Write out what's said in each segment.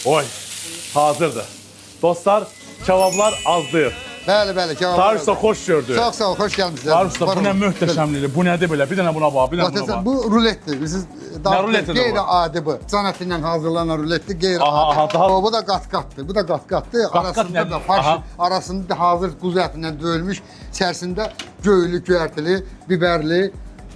Oy, hazırdır. Dostlar, kebablar azdır. Bəli, cavab. Tarif usta xoş gördük. Çox sağ ol, xoş gəlmisiniz. Tarif usta, bu nə möhtəşəmlikdir, bu nədir belə? Bir dənə buna bax, bir dənə buna bax. Bu ruletdir. Siz ruletidir bu? qeyri-adi bu. Zanət ilə hazırlanan ruletdir, Aha, qeyri-adi. Bu da qat-qatdır, bu da qat-qatdır. Arasında nədir? da farş, Aha. arasında da hazır quzu ətindən döyülmüş, içərisində göylü, göyərtili, biberli.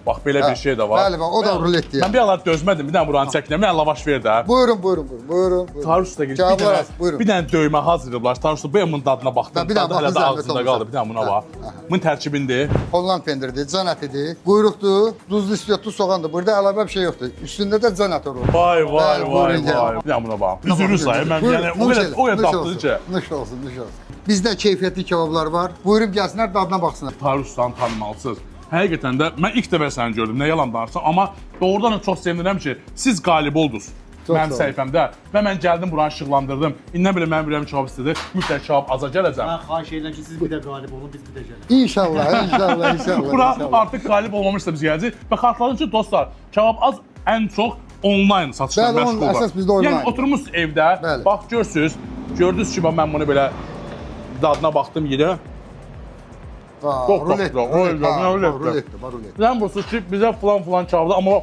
Bax, belə bir şey də var. Bəli, bax, o da ruletdir. Mən bir anlar dözmədim, bir dənə buranı çəkinəm, mən lavaş ver də. Buyurun. Tarif usta bir Cavablar az, buyurun. dənə döymə hazırlayıblar. Tarif usta, bu bunun dadına baxdım. Bir dənə Dadı hələ də baxın, ağzında zəhmət qaldı, olmasa. bir dənə buna bax. Bunun tərkibindir. Holland pendiridir, can ətidir, quyruqdur, duzlu istiyotlu soğandır. Burada əlavə bir şey yoxdur. Üstündə də can əti olur. Vay. Bəli, buyurun gəlin. Bir dənə buna bax. Üzürü sayı, mən yəni o qədər dadlıdır ki. Nuş olsun. Bizdə keyfiyyətli kebablar var. Buyurub gəlsinlər, dadına baxsınlar. Tarif ustanı tanımalısınız. Həqiqətən də mən ilk dəfə səni gördüm, nə yalan danışsam, amma doğrudan da çox sevinirəm ki, siz qalib oldunuz mənim səhifəmdə və mən gəldim buranı işıqlandırdım. İndən belə mənim ürəyim kebab istədi, mütləq kebab aza gələcəm. Mən xahiş edirəm ki, siz bir də qalib olun, biz bir də gələk. İnşallah. Bura artıq qalib olmamışsa biz gələcəyik və xatırladın ki, dostlar, kebab az ən çox onlayn satışla Bəli, onun məşğuldur. əsas bizdə onlayn. Yəni oturmusunuz evdə, Bəli. bax gördünüz ki, mən bunu belə dadına baxdım yenə. Ruletdir. Bilən bulsunuz ki, bizə falan kebabda, amma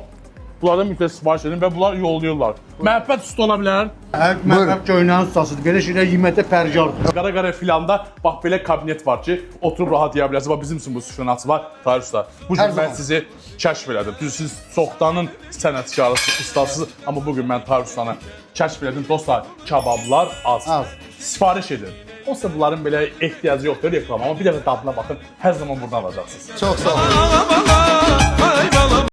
bunlardan mütləq sifariş edin və bunlar yollayırlar. Məhəbbət üstü ola bilər. Məhəbb göynənin ustasıdır. Belə şeylər yeməkdə pərcardır. Qara filanda bax belə kabinet var ki, oturub rahat yeyə bilərsiniz. Bax bizim üçün bu süfrənaçı var, Tarif usta. Bu gün mən sizi kəşf elədim. Düz siz çoxdanın sənətkarısınız, ustasısınız, amma bugün mən Tarif ustanı kəşf elədim. Dostlar, kebablar az. Sifariş edin. Olsa bunların belə ehtiyacı yoxdur reklama, amma bir dəfə dadına baxın, hər zaman buradan alacaqsınız. Çox sağ olun.